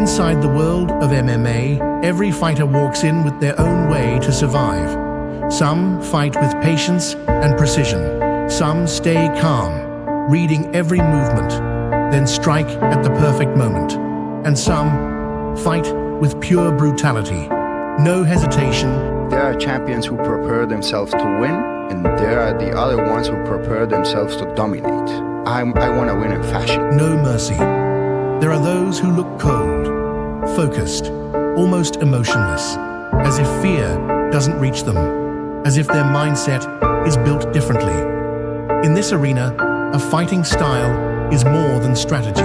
Inside the world of MMA, every fighter walks in with their own way to survive. Some fight with patience and precision. Some stay calm, reading every movement, then strike at the perfect moment. And some fight with pure brutality. No hesitation. There are champions who prepare themselves to win, and there are the other ones who prepare themselves to dominate. I want to win in fashion. No mercy. There are those who look cold, focused, almost emotionless, as if fear doesn't reach them, as if their mindset is built differently. In this arena, a fighting style is more than strategy.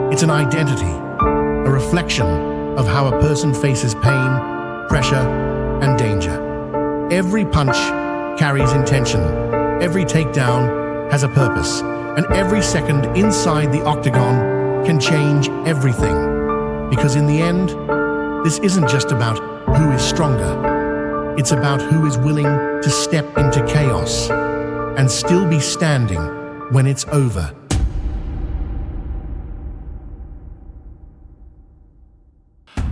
It's an identity, a reflection of how a person faces pain, pressure, and danger. Every punch carries intention, every takedown has a purpose, and every second inside the octagon can change everything. Because in the end, this isn't just about who is stronger. It's about who is willing to step into chaos and still be standing when it's over.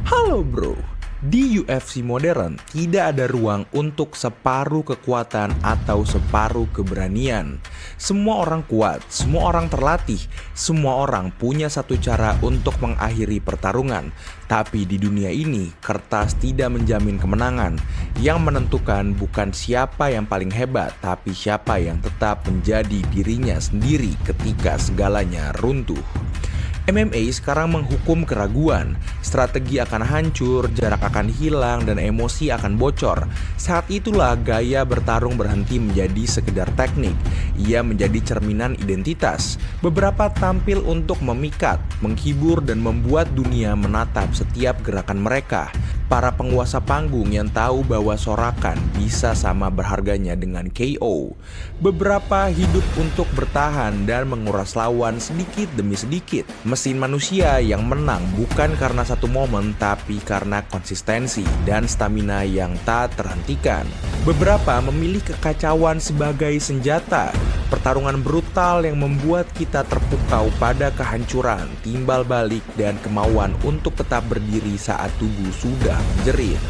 Halo bro, di UFC modern tidak ada ruang untuk separuh kekuatan atau separuh keberanian. Semua orang kuat, semua orang terlatih, semua orang punya satu cara untuk mengakhiri pertarungan. Tapi di dunia ini, kertas tidak menjamin kemenangan. Yang menentukan bukan siapa yang paling hebat, tapi siapa yang tetap menjadi dirinya sendiri ketika segalanya runtuh. MMA sekarang menghukum keraguan, strategi akan hancur, jarak akan hilang, dan emosi akan bocor. Saat itulah gaya bertarung berhenti menjadi sekedar teknik. Ia menjadi cerminan identitas. Beberapa tampil untuk memikat, menghibur, dan membuat dunia menatap setiap gerakan mereka. Para penguasa panggung yang tahu bahwa sorakan bisa sama berharganya dengan KO. Beberapa hidup untuk bertahan dan menguras lawan sedikit demi sedikit. Mesin manusia yang menang bukan karena satu momen, tapi karena konsistensi dan stamina yang tak terhentikan. Beberapa memilih kekacauan sebagai senjata. Pertarungan brutal yang membuat kita terpukau pada kehancuran, timbal balik, dan kemauan untuk tetap berdiri saat tubuh sudah menjerit.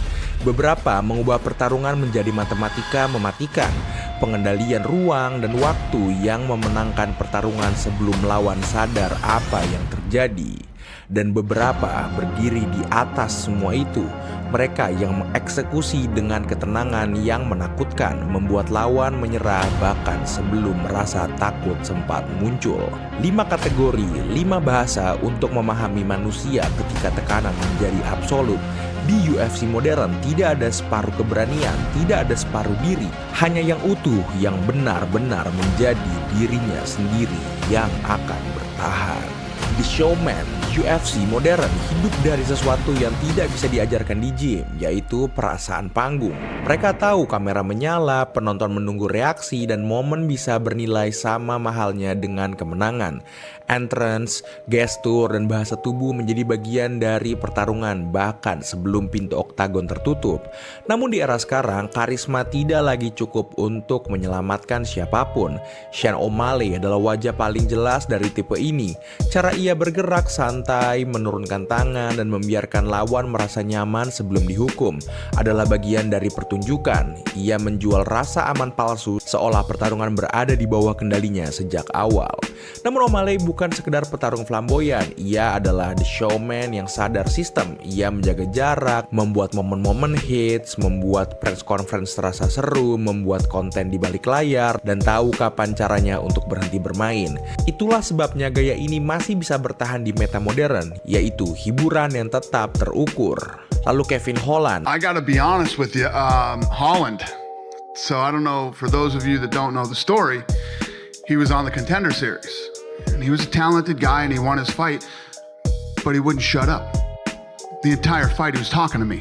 Beberapa mengubah pertarungan menjadi matematika mematikan, pengendalian ruang dan waktu yang memenangkan pertarungan sebelum lawan sadar apa yang terjadi. Dan beberapa berdiri di atas semua itu. Mereka yang mengeksekusi dengan ketenangan yang menakutkan, membuat lawan menyerah bahkan sebelum rasa takut sempat muncul. 5 kategori, 5 bahasa untuk memahami manusia ketika tekanan menjadi absolut. Di UFC modern tidak ada separuh keberanian, tidak ada separuh diri. Hanya yang utuh, yang benar-benar menjadi dirinya sendiri yang akan bertahan. The Showman, UFC modern hidup dari sesuatu yang tidak bisa diajarkan di gym, yaitu perasaan panggung. Mereka tahu kamera menyala, penonton menunggu reaksi, dan momen bisa bernilai sama mahalnya dengan kemenangan. Entrance, gestur, dan bahasa tubuh menjadi bagian dari pertarungan bahkan sebelum pintu oktagon tertutup. Namun di era sekarang, karisma tidak lagi cukup untuk menyelamatkan siapapun. Sean O'Malley adalah wajah paling jelas dari tipe ini. Cara ia bergerak santai, menurunkan tangan, dan membiarkan lawan merasa nyaman sebelum dihukum adalah bagian dari pertunjukan. Ia menjual rasa aman palsu seolah pertarungan berada di bawah kendalinya sejak awal. Namun O'Malley bukan sekedar petarung flamboyan, ia adalah the showman yang sadar sistem. Ia menjaga jarak, membuat momen-momen hits, membuat press conference terasa seru, membuat konten di balik layar, dan tahu kapan caranya untuk berhenti bermain. Itulah sebabnya gaya ini masih bisa bertahan di meta modern, yaitu hiburan yang tetap terukur. Lalu Kevin Holland. I gotta be honest with you, Holland. So I don't know, for those of you that don't know the story, he was on the Contender Series. And he was a talented guy and he won his fight, but he wouldn't shut up. The entire fight he was talking to me,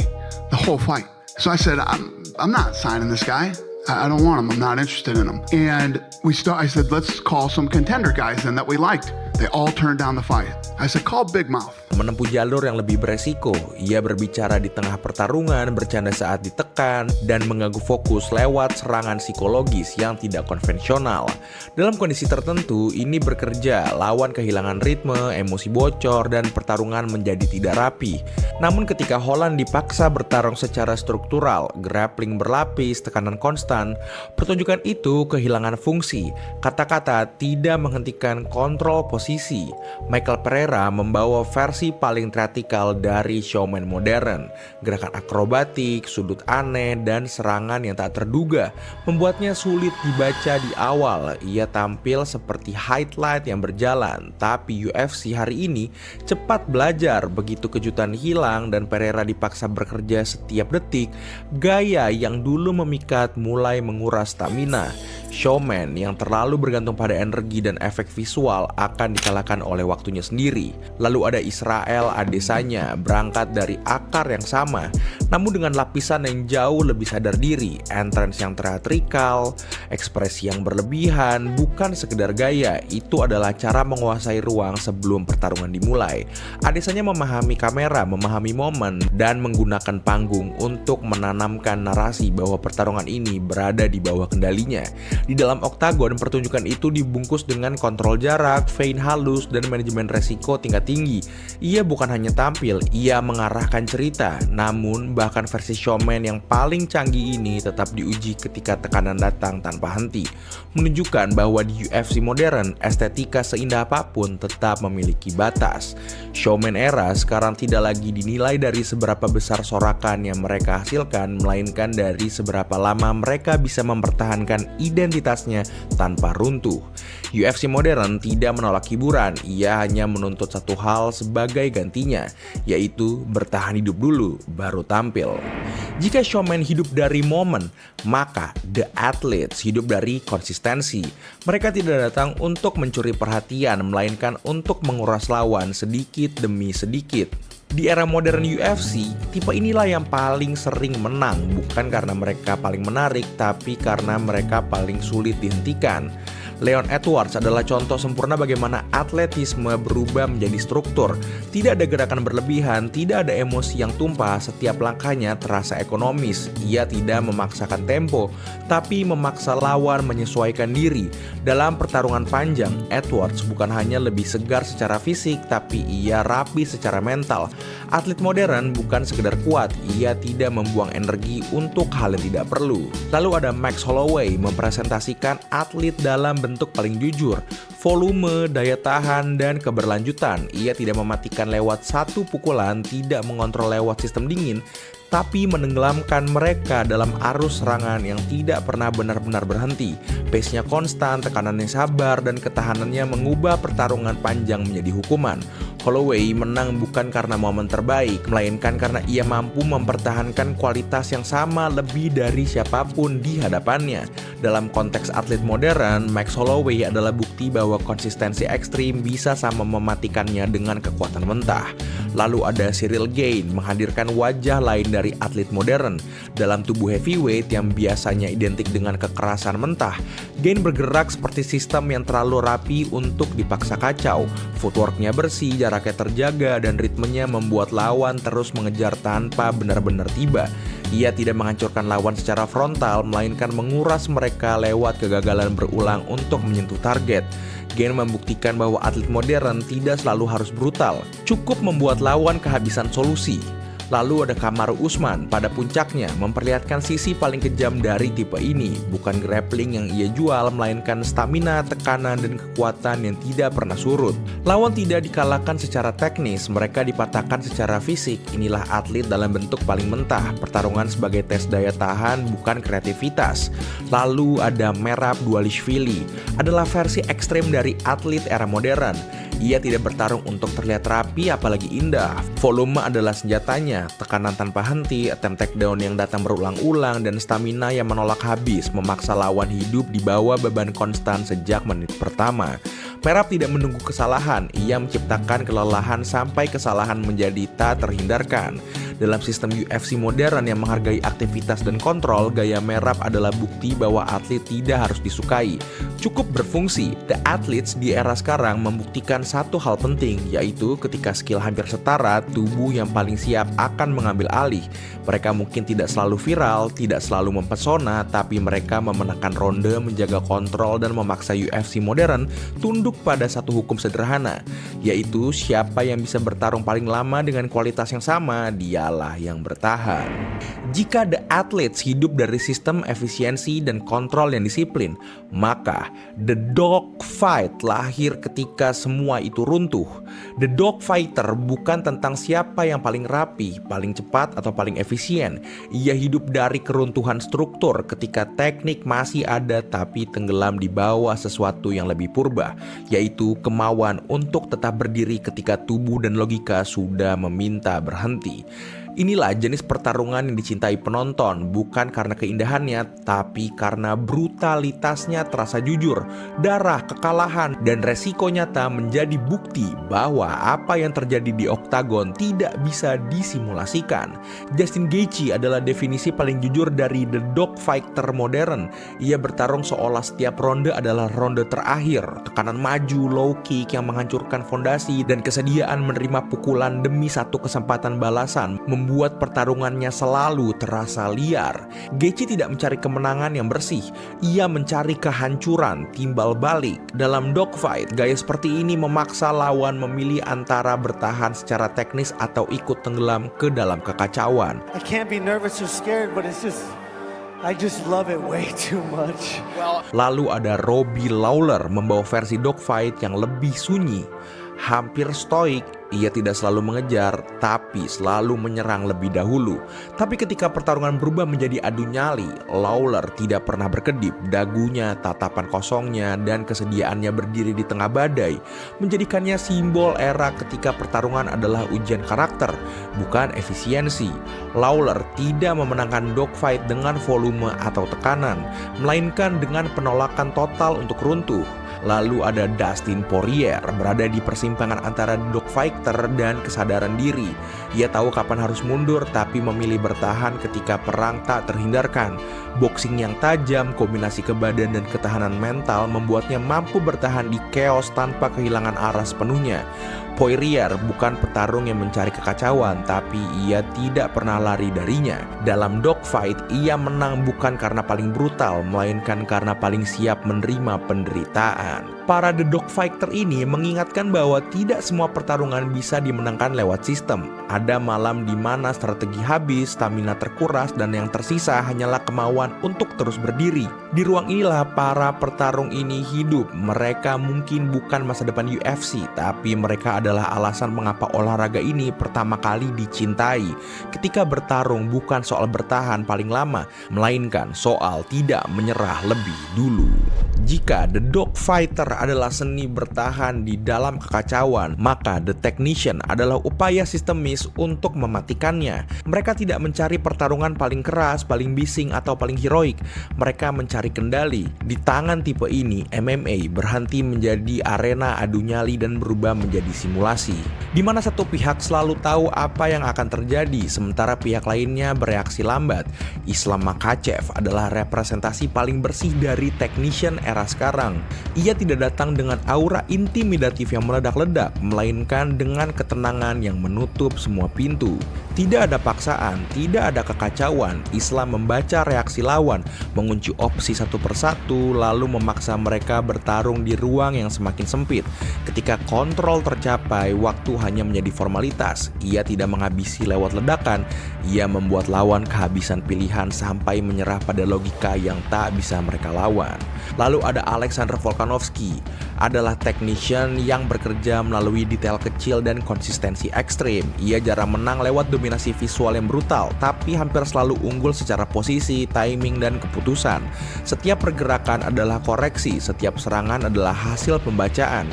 the whole fight. So I said, I'm not signing this guy. I don't want him. I'm not interested in him. And I said, let's call some contender guys then that we liked. They all turned down the fight. I said, call Big Mouth. Menempuh jalur yang lebih beresiko, ia berbicara di tengah pertarungan, bercanda saat ditekan, dan mengganggu fokus lewat serangan psikologis yang tidak konvensional. Dalam kondisi tertentu, ini bekerja, lawan kehilangan ritme, emosi bocor, dan pertarungan menjadi tidak rapi. Namun ketika Holland dipaksa bertarung secara struktural, grappling berlapis, tekanan konstan, pertunjukan itu kehilangan fungsi. Kata-kata tidak menghentikan kontrol posisi. Michael Pereira membawa versi paling teatrikal dari showman modern. Gerakan akrobatik, sudut aneh, dan serangan yang tak terduga membuatnya sulit dibaca di awal. Ia tampil seperti highlight yang berjalan, tapi UFC hari ini cepat belajar. Begitu kejutan hilang dan Pereira dipaksa bekerja setiap detik, gaya yang dulu memikat mulai menguras stamina. Showman yang terlalu bergantung pada energi dan efek visual akan dikalahkan oleh waktunya sendiri. Lalu ada Israel Adesanya, berangkat dari akar yang sama, namun dengan lapisan yang jauh lebih sadar diri. Entrance yang teatrikal, ekspresi yang berlebihan, bukan sekedar gaya, itu adalah cara menguasai ruang sebelum pertarungan dimulai. Adesanya memahami kamera, memahami momen, dan menggunakan panggung untuk menanamkan narasi bahwa pertarungan ini berada di bawah kendalinya. Di dalam oktagon, pertunjukan itu dibungkus dengan kontrol jarak, feint halus, dan manajemen resiko tingkat tinggi. Ia bukan hanya tampil, ia mengarahkan cerita. Namun, bahkan versi showman yang paling canggih ini tetap diuji ketika tekanan datang tanpa henti. Menunjukkan bahwa di UFC modern, estetika seindah apapun tetap memiliki batas. Showman era sekarang tidak lagi dinilai dari seberapa besar sorakan yang mereka hasilkan, melainkan dari seberapa lama mereka bisa mempertahankan identitasnya tanpa runtuh. UFC modern tidak menolak hiburan, ia hanya menuntut satu hal sebagai gantinya, yaitu bertahan hidup dulu, baru tampil. Jika showman hidup dari momen, maka the athletes hidup dari konsistensi. Mereka tidak datang untuk mencuri perhatian, melainkan untuk menguras lawan sedikit demi sedikit. Di era modern UFC, tipe inilah yang paling sering menang, bukan karena mereka paling menarik, tapi karena mereka paling sulit dihentikan. Leon Edwards adalah contoh sempurna bagaimana atletisme berubah menjadi struktur. Tidak ada gerakan berlebihan, tidak ada emosi yang tumpah, setiap langkahnya terasa ekonomis. Ia tidak memaksakan tempo, tapi memaksa lawan menyesuaikan diri. Dalam pertarungan panjang, Edwards bukan hanya lebih segar secara fisik, tapi ia rapi secara mental. Atlet modern bukan sekedar kuat, ia tidak membuang energi untuk hal yang tidak perlu. Lalu ada Max Holloway mempresentasikan atlet dalam bentuk paling jujur, volume, daya tahan, dan keberlanjutan. Ia tidak mematikan lewat satu pukulan, tidak mengontrol lewat sistem dingin, tapi menenggelamkan mereka dalam arus serangan yang tidak pernah benar-benar berhenti. Pace-nya konstan, tekanannya sabar, dan ketahanannya mengubah pertarungan panjang menjadi hukuman. Holloway menang bukan karena momen terbaik, melainkan karena ia mampu mempertahankan kualitas yang sama lebih dari siapapun di hadapannya. Dalam konteks atlet modern, Max Holloway adalah bukti bahwa konsistensi ekstrim bisa sama mematikannya dengan kekuatan mentah. Lalu ada Cyril Gane menghadirkan wajah lain dari atlet modern. Dalam tubuh heavyweight yang biasanya identik dengan kekerasan mentah, Gane bergerak seperti sistem yang terlalu rapi untuk dipaksa kacau. Footworknya bersih, jaraknya terjaga, dan ritmenya membuat lawan terus mengejar tanpa benar-benar tiba. Ia tidak menghancurkan lawan secara frontal, melainkan menguras mereka lewat kegagalan berulang untuk menyentuh target. Gane membuktikan bahwa atlet modern tidak selalu harus brutal, cukup membuat lawan kehabisan solusi. Lalu ada Kamaru Usman pada puncaknya memperlihatkan sisi paling kejam dari tipe ini. Bukan grappling yang ia jual, melainkan stamina, tekanan, dan kekuatan yang tidak pernah surut. Lawan tidak dikalahkan secara teknis, mereka dipatahkan secara fisik. Inilah atlet dalam bentuk paling mentah, pertarungan sebagai tes daya tahan, bukan kreativitas. Lalu ada Merab Dvalishvili, adalah versi ekstrem dari atlet era modern. Ia tidak bertarung untuk terlihat rapi apalagi indah. Volume adalah senjatanya, tekanan tanpa henti, attempt takedown yang datang berulang-ulang, dan stamina yang menolak habis, memaksa lawan hidup di bawah beban konstan sejak menit pertama. Merab tidak menunggu kesalahan, ia menciptakan kelelahan sampai kesalahan menjadi tak terhindarkan. Dalam sistem UFC modern yang menghargai aktivitas dan kontrol, gaya merap adalah bukti bahwa atlet tidak harus disukai, cukup berfungsi. The Athletes di era sekarang membuktikan satu hal penting, yaitu ketika skill hampir setara, tubuh yang paling siap akan mengambil alih. Mereka mungkin tidak selalu viral, tidak selalu mempesona, tapi mereka memenangkan ronde, menjaga kontrol, dan memaksa UFC modern tunduk pada satu hukum sederhana, yaitu siapa yang bisa bertarung paling lama dengan kualitas yang sama, dialah yang bertahan. Jika The Athletes hidup dari sistem efisiensi dan kontrol yang disiplin, maka The Dogfight lahir ketika semua itu runtuh. The Dogfighter bukan tentang siapa yang paling rapi, paling cepat, atau paling efisien. Ia hidup dari keruntuhan struktur ketika teknik masih ada tapi tenggelam di bawah sesuatu yang lebih purba, yaitu kemauan untuk tetap berdiri ketika tubuh dan logika sudah meminta berhenti. Inilah jenis pertarungan yang dicintai penonton, bukan karena keindahannya, tapi karena brutalitasnya terasa jujur. Darah, kekalahan, dan resiko nyata menjadi bukti bahwa apa yang terjadi di oktagon tidak bisa disimulasikan. Justin Gaethje adalah definisi paling jujur dari The Dogfighter modern. Ia bertarung seolah setiap ronde adalah ronde terakhir. Tekanan maju, low kick yang menghancurkan fondasi, dan kesediaan menerima pukulan demi satu kesempatan balasan membuat pertarungannya selalu terasa liar. Gaethje tidak mencari kemenangan yang bersih, ia mencari kehancuran timbal balik. Dalam dogfight, gaya seperti ini memaksa lawan memilih antara bertahan secara teknis atau ikut tenggelam ke dalam kekacauan. I can't be nervous or scared, but I just love it way too much. Lalu ada Robbie Lawler membawa versi dogfight yang lebih sunyi, hampir stoik. Ia tidak selalu mengejar, tapi selalu menyerang lebih dahulu. Tapi ketika pertarungan berubah menjadi adu nyali, Lawler tidak pernah berkedip. Dagunya, tatapan kosongnya, dan kesediaannya berdiri di tengah badai menjadikannya simbol era ketika pertarungan adalah ujian karakter, bukan efisiensi. Lawler tidak memenangkan dogfight dengan volume atau tekanan, melainkan dengan penolakan total untuk runtuh. Lalu ada Dustin Poirier, berada di persimpangan antara dogfighter dan kesadaran diri. Ia tahu kapan harus mundur, tapi memilih bertahan ketika perang tak terhindarkan. Boxing yang tajam, kombinasi kebadan dan ketahanan mental membuatnya mampu bertahan di chaos tanpa kehilangan arah sepenuhnya. Poirier bukan petarung yang mencari kekacauan, tapi ia tidak pernah lari darinya. Dalam dogfight, ia menang bukan karena paling brutal, melainkan karena paling siap menerima penderitaan. Para The Dogfighter ini mengingatkan bahwa tidak semua pertarungan bisa dimenangkan lewat sistem. Ada malam di mana strategi habis, stamina terkuras, dan yang tersisa hanyalah kemauan untuk terus berdiri. Di ruang inilah para petarung ini hidup. Mereka mungkin bukan masa depan UFC, tapi mereka adalah alasan mengapa olahraga ini pertama kali dicintai. Ketika bertarung bukan soal bertahan paling lama, melainkan soal tidak menyerah lebih dulu. Jika The Dogfighter adalah seni bertahan di dalam kekacauan, maka The Technician adalah upaya sistemis untuk mematikannya. Mereka tidak mencari pertarungan paling keras, paling bising, atau paling heroik. Mereka mencari kendali. Di tangan tipe ini, MMA berhenti menjadi arena adu nyali dan berubah menjadi simulasi, di mana satu pihak selalu tahu apa yang akan terjadi, sementara pihak lainnya bereaksi lambat. Islam Makhachev adalah representasi paling bersih dari Technician era sekarang. Ia tidak datang dengan aura intimidatif yang meledak-ledak, melainkan dengan ketenangan yang menutup semua pintu. Tidak ada paksaan, tidak ada kekacauan. Islam membaca reaksi lawan, mengunci opsi satu persatu, lalu memaksa mereka bertarung di ruang yang semakin sempit. Ketika kontrol tercapai, waktu hanya menjadi formalitas. Ia tidak menghabisi lewat ledakan, ia membuat lawan kehabisan pilihan sampai menyerah pada logika yang tak bisa mereka lawan. Lalu ada Alexander Volkanovski, adalah technician yang bekerja melalui detail kecil dan konsistensi ekstrim. Ia jarang menang lewat dominasi visual yang brutal, tapi hampir selalu unggul secara posisi, timing, dan keputusan. Setiap pergerakan adalah koreksi, setiap serangan adalah hasil pembacaan.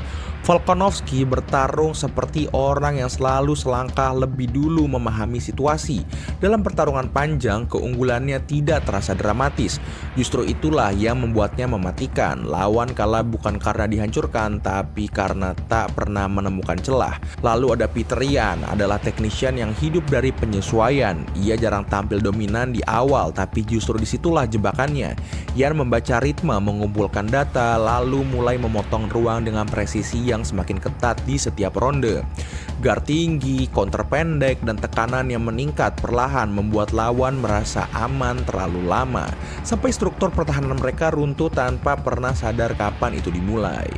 Volkanovski bertarung seperti orang yang selalu selangkah lebih dulu memahami situasi. Dalam pertarungan panjang, keunggulannya tidak terasa dramatis. Justru itulah yang membuatnya mematikan. Lawan kalah bukan karena dihancurkan, tapi karena tak pernah menemukan celah. Lalu ada Peter Yan, adalah teknisian yang hidup dari penyesuaian. Ia jarang tampil dominan di awal, tapi justru disitulah jebakannya. Yan membaca ritme, mengumpulkan data, lalu mulai memotong ruang dengan presisi yang semakin ketat di setiap ronde. Guard tinggi, counter pendek, dan tekanan yang meningkat perlahan membuat lawan merasa aman terlalu lama, sampai struktur pertahanan mereka runtuh tanpa pernah sadar kapan itu dimulai.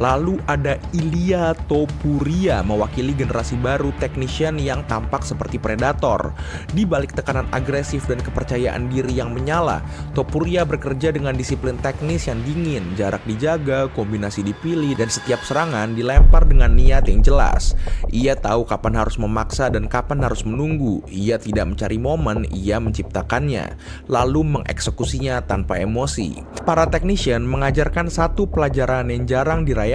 Lalu ada Ilya Topuria, mewakili generasi baru teknisian yang tampak seperti predator. Di balik tekanan agresif dan kepercayaan diri yang menyala, Topuria bekerja dengan disiplin teknis yang dingin, jarak dijaga, kombinasi dipilih, dan setiap serangan dilempar dengan niat yang jelas. Ia tahu kapan harus memaksa dan kapan harus menunggu. Ia tidak mencari momen, ia menciptakannya, lalu mengeksekusinya tanpa emosi. Para teknisian mengajarkan satu pelajaran yang jarang dirayakan,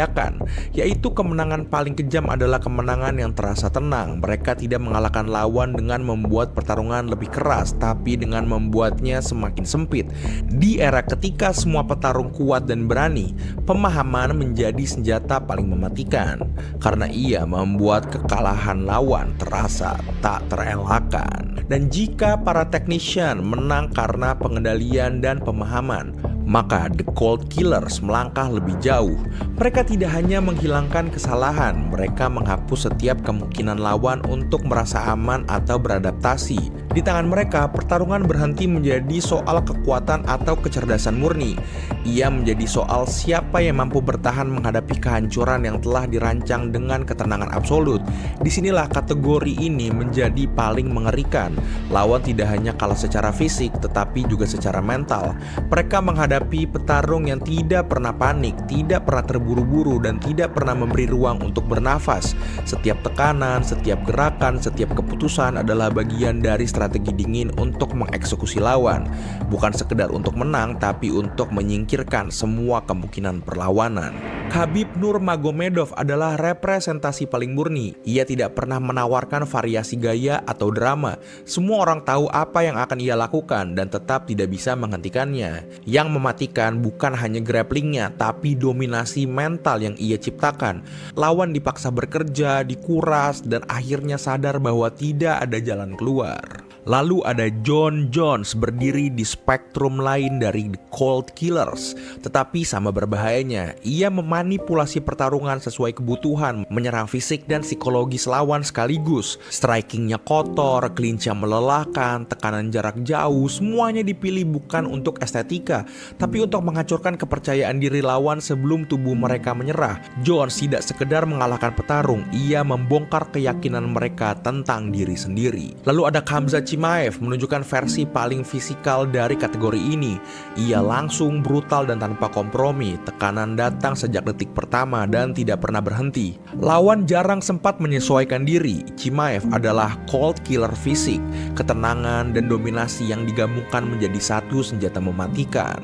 yaitu kemenangan paling kejam adalah kemenangan yang terasa tenang. Mereka tidak mengalahkan lawan dengan membuat pertarungan lebih keras, tapi dengan membuatnya semakin sempit. Di era ketika semua petarung kuat dan berani, pemahaman menjadi senjata paling mematikan, karena ia membuat kekalahan lawan terasa tak terelakkan. Dan jika para technician menang karena pengendalian dan pemahaman, maka The Cold Killers melangkah lebih jauh. Mereka tidak hanya menghilangkan kesalahan, mereka menghapus setiap kemungkinan lawan untuk merasa aman atau beradaptasi. Di tangan mereka, pertarungan berhenti menjadi soal kekuatan atau kecerdasan murni. Ia menjadi soal siapa yang mampu bertahan menghadapi kehancuran yang telah dirancang dengan ketenangan absolut. Disinilah kategori ini menjadi paling mengerikan. Lawan tidak hanya kalah secara fisik, tetapi juga secara mental. Mereka menghadapi petarung yang tidak pernah panik, tidak pernah terburu-buru, dan tidak pernah memberi ruang untuk bernafas. Setiap tekanan, setiap gerakan, setiap keputusan adalah bagian dari strategi dingin untuk mengeksekusi lawan. Bukan sekedar untuk menang, tapi untuk menyingkirkan semua kemungkinan perlawanan. Khabib Nurmagomedov adalah representasi paling murni. Ia tidak pernah menawarkan variasi gaya atau drama. Semua orang tahu apa yang akan ia lakukan dan tetap tidak bisa menghentikannya. Yang mematikan bukan hanya grapplingnya, tapi dominasi mental yang ia ciptakan. Lawan dipaksa bekerja, dikuras, dan akhirnya sadar bahwa tidak ada jalan keluar. Lalu ada Jon Jones, berdiri di spektrum lain dari The Cold Killers, tetapi sama berbahayanya. Ia memanipulasi pertarungan sesuai kebutuhan, menyerang fisik dan psikologis lawan sekaligus. Strikingnya kotor, clinch yang melelahkan, tekanan jarak jauh, semuanya dipilih bukan untuk estetika, tapi untuk menghancurkan kepercayaan diri lawan sebelum tubuh mereka menyerah. Jones tidak sekedar mengalahkan petarung, ia membongkar keyakinan mereka tentang diri sendiri. Lalu ada Khamzat Chimaev, menunjukkan versi paling fisikal dari kategori ini. Ia langsung, brutal, dan tanpa kompromi. Tekanan datang sejak detik pertama dan tidak pernah berhenti. Lawan jarang sempat menyesuaikan diri. Chimaev adalah cold killer fisik, ketenangan dan dominasi yang digabungkan menjadi satu senjata mematikan.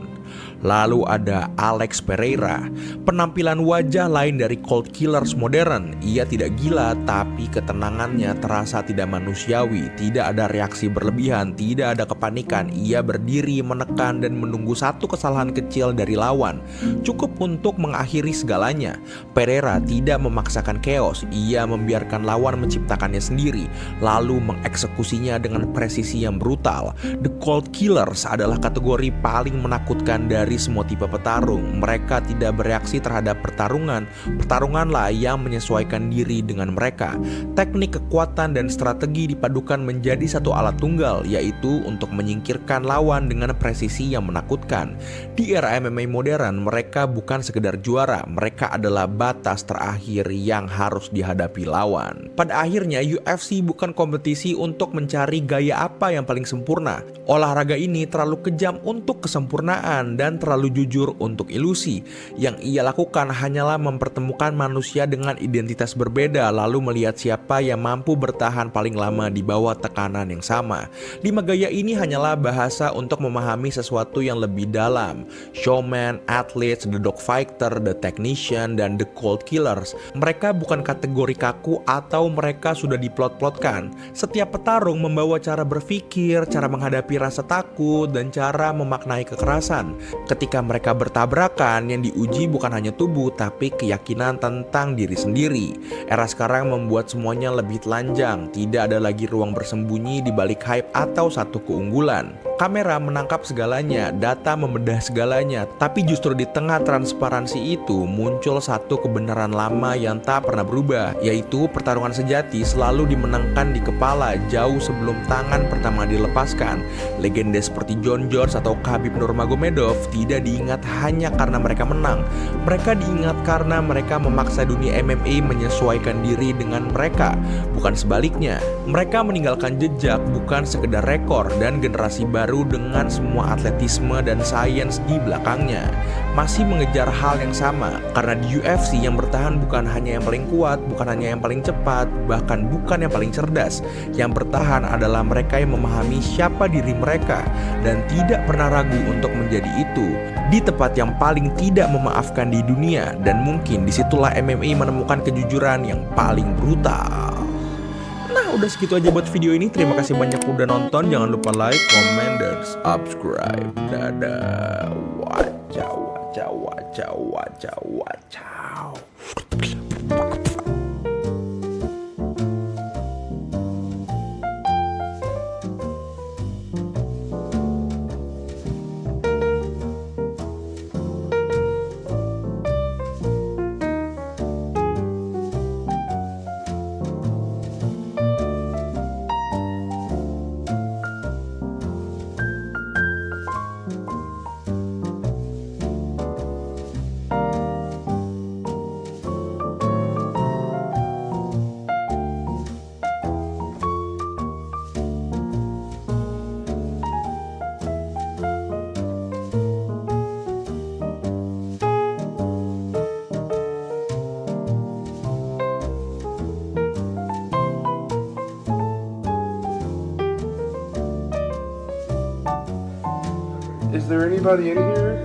Lalu ada Alex Pereira, penampilan wajah lain dari Cold Killers modern. Ia tidak gila, tapi ketenangannya terasa tidak manusiawi. Tidak ada reaksi berlebihan, tidak ada kepanikan. Ia berdiri, menekan, dan menunggu satu kesalahan kecil dari lawan, cukup untuk mengakhiri segalanya. Pereira tidak memaksakan chaos, ia membiarkan lawan menciptakannya sendiri, lalu mengeksekusinya dengan presisi yang brutal. The Cold Killers adalah kategori paling menakutkan dari semua tipe petarung. Mereka tidak bereaksi terhadap pertarungan. Pertarunganlah yang menyesuaikan diri dengan mereka. Teknik, kekuatan, dan strategi dipadukan menjadi satu alat tunggal, yaitu untuk menyingkirkan lawan dengan presisi yang menakutkan. Di era MMA modern, mereka bukan sekedar juara, mereka adalah batas terakhir yang harus dihadapi lawan. Pada akhirnya, UFC bukan kompetisi untuk mencari gaya apa yang paling sempurna. Olahraga ini terlalu kejam untuk kesempurnaan dan terlalu jujur untuk ilusi. Yang ia lakukan hanyalah mempertemukan manusia dengan identitas berbeda, lalu melihat siapa yang mampu bertahan paling lama di bawah tekanan yang sama. 5 gaya ini hanyalah bahasa untuk memahami sesuatu yang lebih dalam. Showman, athletes, the dog fighter, the technician, dan the cold killers. Mereka bukan kategori kaku atau mereka sudah diplot-plotkan. Setiap petarung membawa cara berpikir, cara menghadapi rasa takut, dan cara memaknai kekerasan. Ketika mereka bertabrakan, yang diuji bukan hanya tubuh, tapi keyakinan tentang diri sendiri. Era sekarang membuat semuanya lebih telanjang. Tidak ada lagi ruang bersembunyi di balik hype atau satu keunggulan. Kamera menangkap segalanya, data membedah segalanya, tapi justru di tengah transparansi itu muncul satu kebenaran lama yang tak pernah berubah, yaitu pertarungan sejati selalu dimenangkan di kepala jauh sebelum tangan pertama dilepaskan. Legenda seperti Jon Jones atau Khabib Nurmagomedov tidak diingat hanya karena mereka menang. Mereka diingat karena mereka memaksa dunia MMA menyesuaikan diri dengan mereka, bukan sebaliknya. Mereka meninggalkan jejak, bukan sekedar rekor, dan generasi baru dengan semua atletisme dan sains di belakangnya masih mengejar hal yang sama. Karena di UFC yang bertahan bukan hanya yang paling kuat, bukan hanya yang paling cepat, bahkan bukan yang paling cerdas. Yang bertahan adalah mereka yang memahami siapa diri mereka dan tidak pernah ragu untuk menjadi itu di tempat yang paling tidak memaafkan di dunia. Dan mungkin disitulah MMA menemukan kejujuran yang paling brutal. Nah, udah segitu aja buat video ini. Terima kasih banyak udah nonton. Jangan lupa like, comment, dan subscribe. Dadah. Wacau, wacau, wacau, wacau, wacau. Is there anybody in here?